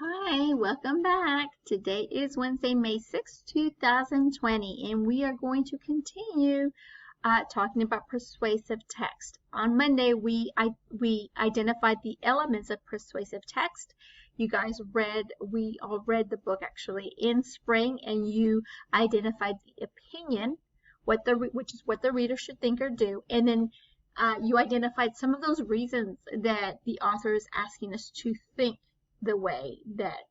Hi, welcome back. Today is Wednesday, May 6, 2020, and we are going to continue talking about persuasive text. On Monday, we identified the elements of persuasive text. You guys we all read the book actually in spring, and you identified the opinion, which is what the reader should think or do, and then you identified some of those reasons that the author is asking us to think the way that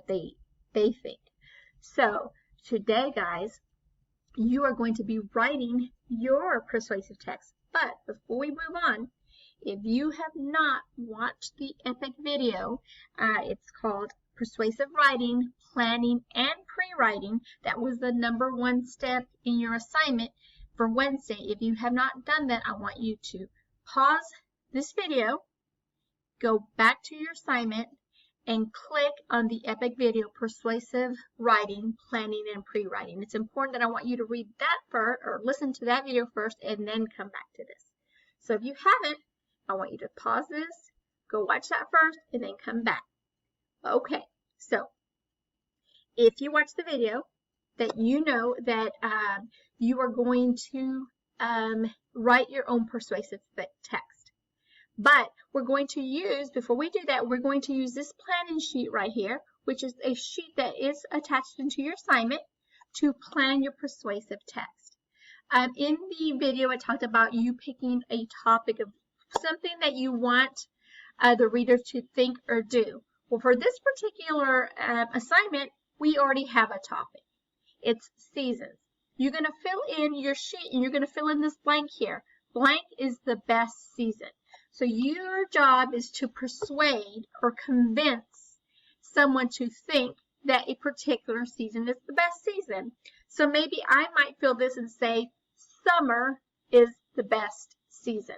they think. So today, guys, you are going to be writing your persuasive text. But before we move on, if you have not watched the epic video, it's called Persuasive Writing, Planning, and Pre-Writing. That was the #1 step in your assignment for Wednesday. If you have not done that, I want you to pause this video, go back to your assignment, and click on the epic video, Persuasive Writing, Planning, and Pre-Writing. It's important that I want you to read that first, or listen to that video first, and then come back to this. So if you haven't, I want you to pause this, go watch that first, and then come back. Okay, so if you watch the video, that you know that you are going to write your own persuasive text. But we're going to use, before we do that, we're going to use this planning sheet right here, which is a sheet that is attached into your assignment to plan your persuasive text. In the video, I talked about you picking a topic of something that you want the reader to think or do. Well, for this particular assignment, we already have a topic. It's seasons. You're going to fill in your sheet, and you're going to fill in this blank here. Blank is the best season. So your job is to persuade or convince someone to think that a particular season is the best season. So maybe I might fill this and say summer is the best season.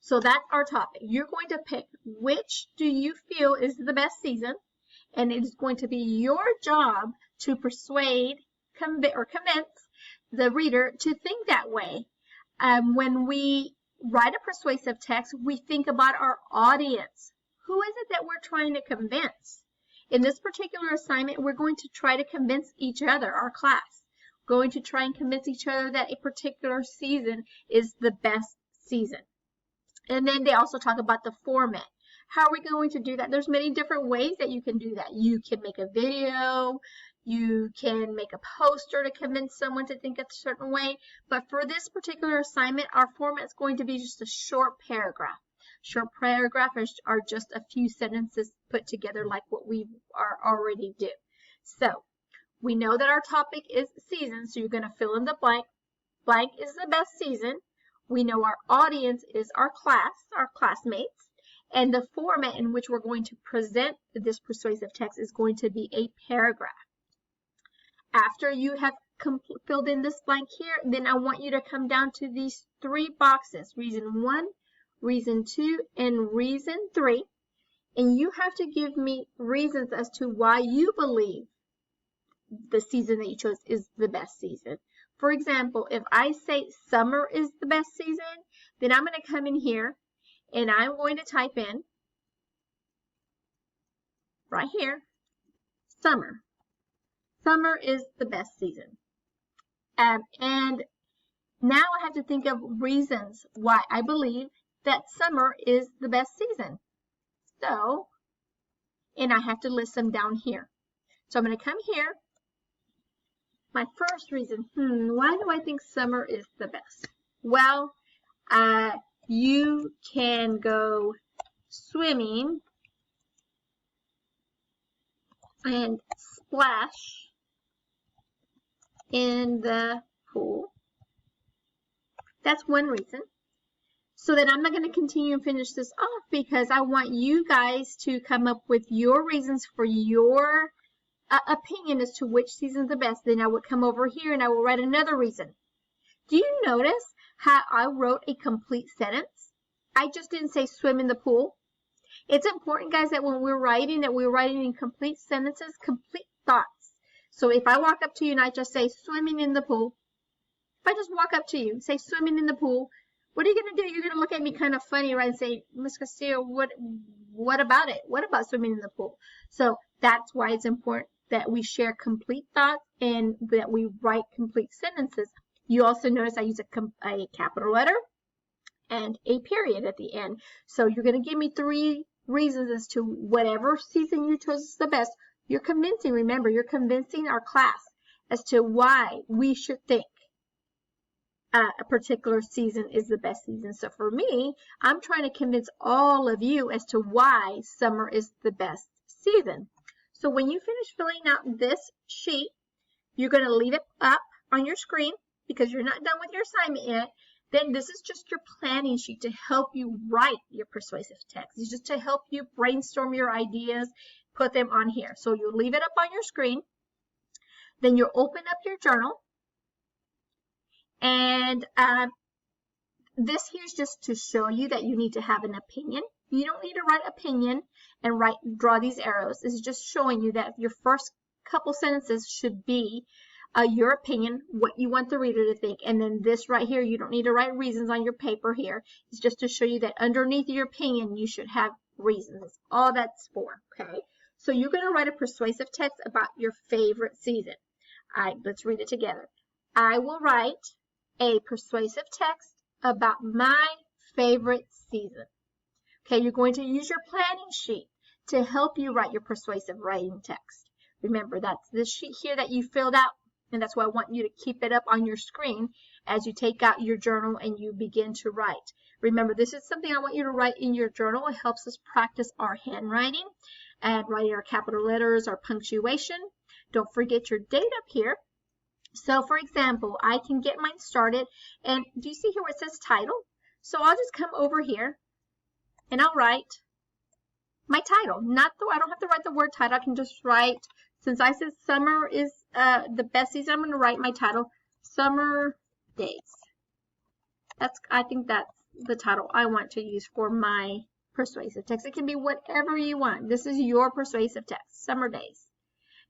So that's our topic. You're going to pick which do you feel is the best season, and it is going to be your job to persuade or convince the reader to think that way. When we write a persuasive text, we think about our audience. Who is it that we're trying to convince? In this particular assignment, we're going to try to convince each other, our class. We're going to try and convince each other that a particular season is the best season. And then they also talk about the format. How are we going to do that? There's many different ways that you can do that. You can make a video. You can make a poster to convince someone to think a certain way. But for this particular assignment, our format is going to be just a short paragraph. Short paragraphs are just a few sentences put together like what we are already do. So we know that our topic is season, so you're going to fill in the blank. Blank is the best season. We know our audience is our class, our classmates. And the format in which we're going to present this persuasive text is going to be a paragraph. After you have filled in this blank here, then I want you to come down to these 3 boxes, reason 1, reason 2, and reason 3. And you have to give me reasons as to why you believe the season that you chose is the best season. For example, if I say summer is the best season, then I'm going to come in here and I'm going to type in right here, summer. Summer is the best season. And now I have to think of reasons why I believe that summer is the best season. So, and I have to list them down here. So I'm going to come here. My first reason, why do I think summer is the best? Well, you can go swimming and splash in the pool. That's one reason. So then I'm not going to continue and finish this off because I want you guys to come up with your reasons for your opinion as to which season is the best. Then I would come over here and I will write another reason. Do you notice how I wrote a complete sentence? I just didn't say swim in the pool. It's important, guys, that when we're writing in complete sentences, complete thoughts. So if I walk up to you and I just say swimming in the pool, if I just walk up to you and say swimming in the pool, What are you going to do? You're going to look at me kind of funny, right, and say, Miss Castillo, what about it? What about swimming in the pool? So that's why it's important that we share complete thoughts and that we write complete sentences. You also notice I use a capital letter and a period at the end. So you're going to give me 3 reasons as to whatever season you chose is the best. You're convincing, remember, you're convincing our class as to why we should think a particular season is the best season. So for me, I'm trying to convince all of you as to why summer is the best season. So when you finish filling out this sheet, you're going to leave it up on your screen because you're not done with your assignment yet. Then this is just your planning sheet to help you write your persuasive text. It's just to help you brainstorm your ideas, put them on here. So you'll leave it up on your screen. Then you'll open up your journal. And this here is just to show you that you need to have an opinion. You don't need to write opinion and draw these arrows. This is just showing you that your first couple sentences should be your opinion, what you want the reader to think. And then this right here, you don't need to write reasons on your paper here. It's just to show you that underneath your opinion, you should have reasons. That's all that's for, okay? So you're going to write a persuasive text about your favorite season. All right, let's read it together. I will write a persuasive text about my favorite season. Okay, you're going to use your planning sheet to help you write your persuasive writing text. Remember, that's this sheet here that you filled out, and that's why I want you to keep it up on your screen as you take out your journal and you begin to write. Remember, this is something I want you to write in your journal. It helps us practice our handwriting and writing our capital letters, our punctuation. Don't forget your date up here. So, for example, I can get mine started, and do you see here where it says title? So I'll just come over here, and I'll write my title. I don't have to write the word title. I can just write, since I said summer is the best season, I'm going to write my title, Summer Days. I think that's the title I want to use for my persuasive text. It can be whatever you want. This is your persuasive text, Summer Days.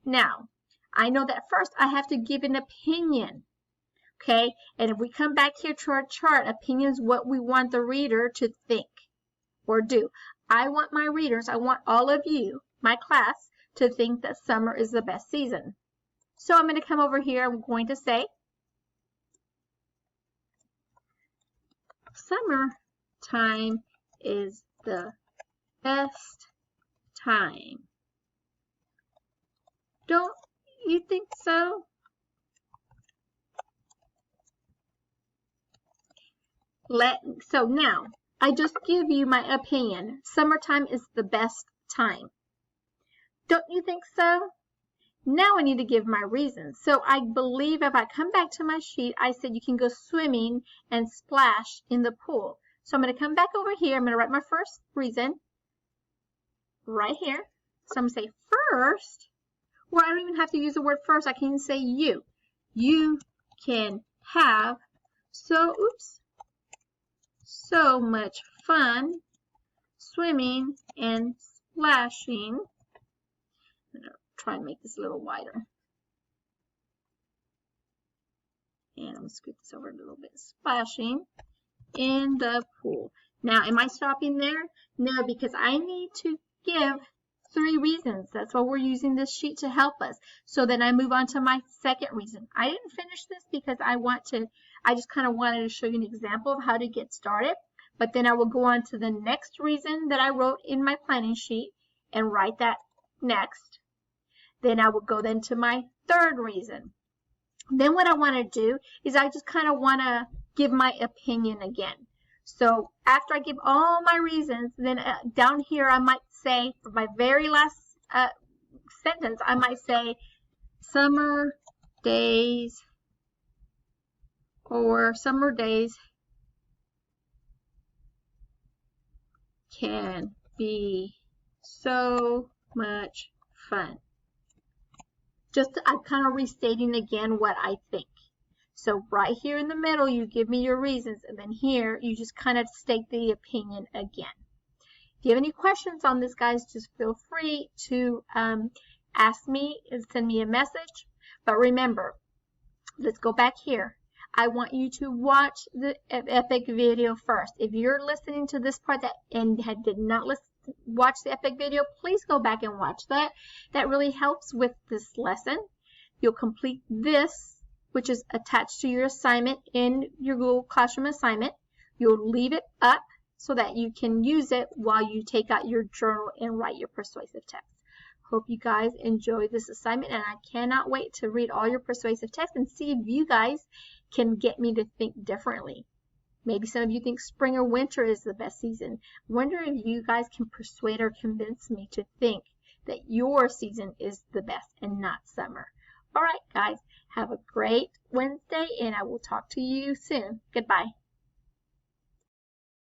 Now, I know that first I have to give an opinion, okay? And if we come back here to our chart, opinion is what we want the reader to think or do. I want my readers, I want all of you, my class, to think that summer is the best season. So I'm going to come over here. I'm going to say, summertime is the best time. Don't you think so? So now, I just give you my opinion. Summertime is the best time. Don't you think so? Now I need to give my reasons. So I believe if I come back to my sheet, I said you can go swimming and splash in the pool. So I'm going to come back over here. I'm going to write my first reason right here. So I'm going to say first, or I don't even have to use the word first. I can say you. You can have so much fun swimming and splashing. I'm going to try and make this a little wider. And I'm going to scoot this over a little bit. Splashing in the pool. Now, am I stopping there? No, because I need to give 3 reasons. That's why we're using this sheet to help us. So then I move on to my second reason. I didn't finish this because I just kind of wanted to show you an example of how to get started. But then I will go on to the next reason that I wrote in my planning sheet and write that next. Then I will go then to my third reason. Then what I want to do is I just kind of want to give my opinion again. So after I give all my reasons, then down here I might say, for my very last sentence, I might say summer days or summer days can be so much fun. I'm kind of restating again what I think. So right here in the middle, you give me your reasons, and then here, you just kind of state the opinion again. If you have any questions on this, guys, just feel free to ask me and send me a message. But remember, let's go back here. I want you to watch the epic video first. If you're listening to this part and did not watch the epic video, please go back and watch that. That really helps with this lesson. You'll complete this, which is attached to your assignment in your Google Classroom assignment. You'll leave it up so that you can use it while you take out your journal and write your persuasive text. Hope you guys enjoy this assignment, and I cannot wait to read all your persuasive text and see if you guys can get me to think differently. Maybe some of you think spring or winter is the best season. I wonder if you guys can persuade or convince me to think that your season is the best and not summer. All right, guys, have a great Wednesday, and I will talk to you soon. Goodbye.